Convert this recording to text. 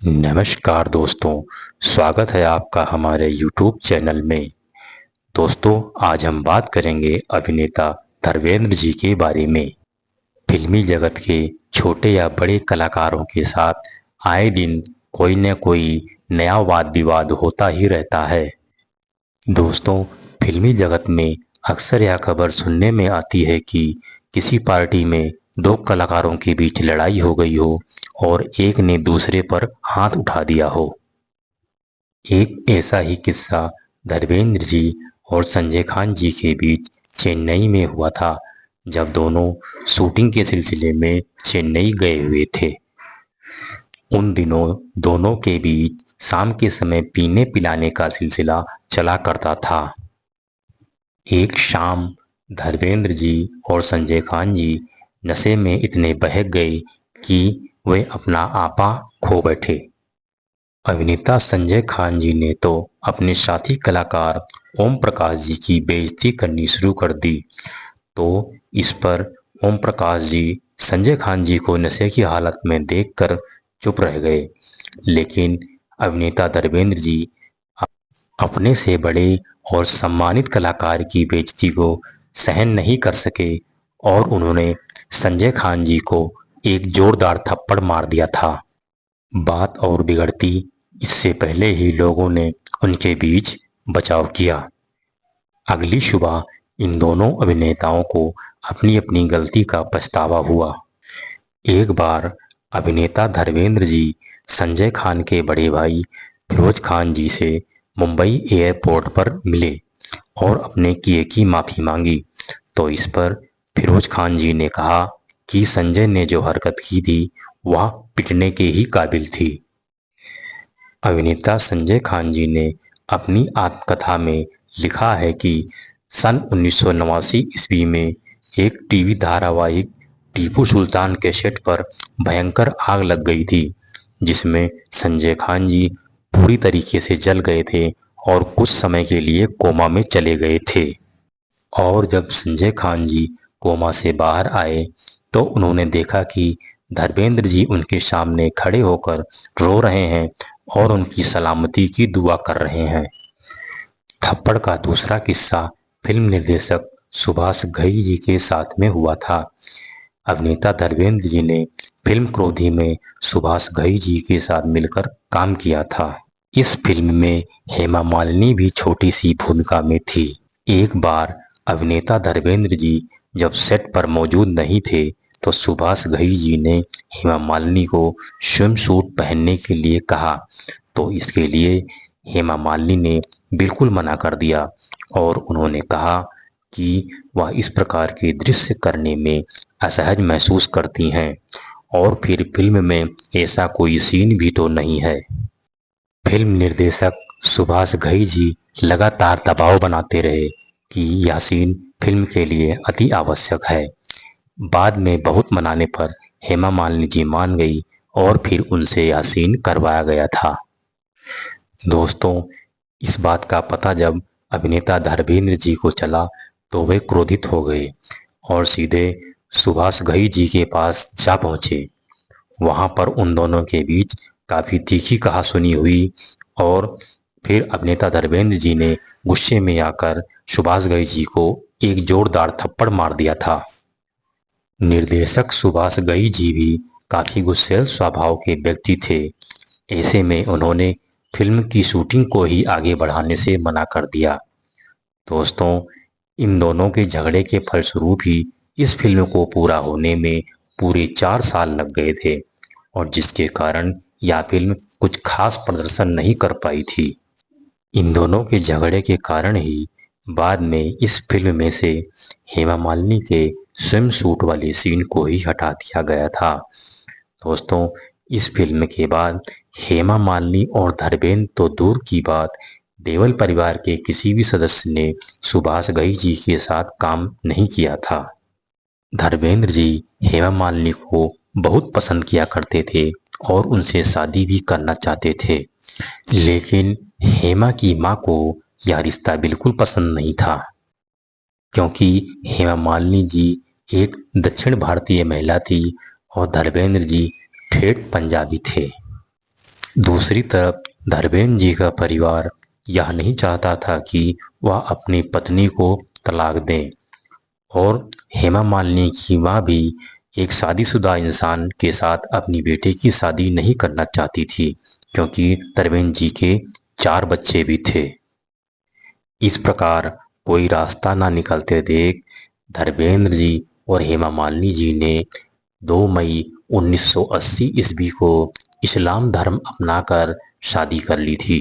नमस्कार दोस्तों, स्वागत है आपका हमारे YouTube चैनल में। दोस्तों, आज हम बात करेंगे अभिनेता धर्मेंद्र जी के बारे में। फिल्मी जगत के छोटे या बड़े कलाकारों के साथ आए दिन कोई न कोई नया वाद विवाद होता ही रहता है। दोस्तों, फिल्मी जगत में अक्सर यह खबर सुनने में आती है कि किसी पार्टी में दो कलाकारों के बीच लड़ाई हो गई हो और एक ने दूसरे पर हाथ उठा दिया हो। एक ऐसा ही किस्सा धर्मेंद्र जी और संजय खान जी के बीच चेन्नई में हुआ था, जब दोनों शूटिंग के सिलसिले में चेन्नई गए हुए थे। उन दिनों दोनों के बीच शाम के समय पीने पिलाने का सिलसिला चला करता था। एक शाम धर्मेंद्र जी और संजय खान जी नशे में इतने बहक गए कि वे अपना आपा खो बैठे। अभिनेता संजय खान जी ने तो अपने साथी कलाकार ओम प्रकाश जी की बेइज्जती करनी शुरू कर दी, तो इस पर ओम प्रकाश जी संजय खान जी को नशे की हालत में देखकर चुप रह गए। लेकिन अभिनेता धर्मेंद्र जी अपने से बड़े और सम्मानित कलाकार की बेइज्जती को सहन नहीं कर सके और उन्होंने संजय खान जी को एक जोरदार थप्पड़ मार दिया था। बात और बिगड़ती इससे पहले ही लोगों ने उनके बीच बचाव किया। अगली सुबह इन दोनों अभिनेताओं को अपनी अपनी गलती का पछतावा हुआ। एक बार अभिनेता धर्मेंद्र जी संजय खान के बड़े भाई फिरोज खान जी से मुंबई एयरपोर्ट पर मिले और अपने किए की माफ़ी मांगी, तो इस पर फिरोज खान जी ने कहा कि संजय ने जो हरकत की थी वह पिटने के ही काबिल थी। अभिनेता संजय खान जी ने अपनी आत्मकथा में लिखा है कि सन 1989 ईस्वी में एक टीवी धारावाहिक टीपू सुल्तान के सेट पर भयंकर आग लग गई थी, जिसमें संजय खान जी पूरी तरीके से जल गए थे और कुछ समय के लिए कोमा में चले गए थे। और जब संजय खान जी कोमा से बाहर आए तो उन्होंने देखा कि धर्मेंद्र जी उनके सामने खड़े होकर रो रहे हैं और उनकी सलामती की दुआ कर रहे हैं। थप्पड़ का दूसरा किस्सा फिल्म निर्देशक सुभाष घई जी के साथ में हुआ था। अभिनेता धर्मेंद्र जी ने फिल्म क्रोधी में सुभाष घई जी के साथ मिलकर काम किया था। इस फिल्म में हेमा मालिनी भी छोटी सी भूमिका में थी। एक बार अभिनेता धर्मेंद्र जी जब सेट पर मौजूद नहीं थे तो सुभाष घई जी ने हेमा मालिनी को स्विम सूट पहनने के लिए कहा, तो इसके लिए हेमा मालिनी ने बिल्कुल मना कर दिया और उन्होंने कहा कि वह इस प्रकार के दृश्य करने में असहज महसूस करती हैं और फिर फिल्म में ऐसा कोई सीन भी तो नहीं है। फिल्म निर्देशक सुभाष घई जी लगातार दबाव बनाते रहे कि यह सीन फिल्म के लिए अति आवश्यक है। बाद में बहुत मनाने पर हेमा मालिनी जी मान गई और फिर उनसे यह सीन करवाया गया था। दोस्तों, इस बात का पता जब अभिनेता धर्मेंद्र जी को चला तो वे क्रोधित हो गए और सीधे सुभाष घई जी के पास जा पहुंचे। वहां पर उन दोनों के बीच काफ़ी तीखी कहासुनी हुई और फिर अभिनेता धर्मेंद्र जी ने गुस्से में आकर सुभाष घई जी को एक जोरदार थप्पड़ मार दिया था। निर्देशक सुभाष घई जी भी काफ़ी गुस्सैल स्वभाव के व्यक्ति थे। ऐसे में उन्होंने फिल्म की शूटिंग को ही आगे बढ़ाने से मना कर दिया। दोस्तों, इन दोनों के झगड़े के फलस्वरूप ही इस फिल्म को पूरा होने में पूरे 4 साल लग गए थे और जिसके कारण यह फिल्म कुछ खास प्रदर्शन नहीं कर पाई थी। इन दोनों के झगड़े के कारण ही बाद में इस फिल्म में से हेमा मालिनी के स्विम सूट वाले सीन को ही हटा दिया गया था। दोस्तों, इस फिल्म के बाद हेमा मालिनी और धर्मेंद्र तो दूर की बात, देओल परिवार के किसी भी सदस्य ने सुभाष घई जी के साथ काम नहीं किया था। धर्मेंद्र जी हेमा मालिनी को बहुत पसंद किया करते थे और उनसे शादी भी करना चाहते थे, लेकिन हेमा की मां को यह रिश्ता बिल्कुल पसंद नहीं था, क्योंकि हेमा मालिनी जी एक दक्षिण भारतीय महिला थी और धर्मेंद्र जी ठेठ पंजाबी थे। दूसरी तरफ धर्मेंद्र जी का परिवार यह नहीं चाहता था कि वह अपनी पत्नी को तलाक दें और हेमा मालिनी की मां भी एक शादीशुदा इंसान के साथ अपनी बेटे की शादी नहीं करना चाहती थी, क्योंकि धर्मेंद्र जी के 4 बच्चे भी थे। इस प्रकार कोई रास्ता ना निकलते देख धर्मेंद्र जी और हेमा मालिनी जी ने 2 मई 1980 ईस्वी को इस्लाम धर्म अपनाकर शादी कर ली थी।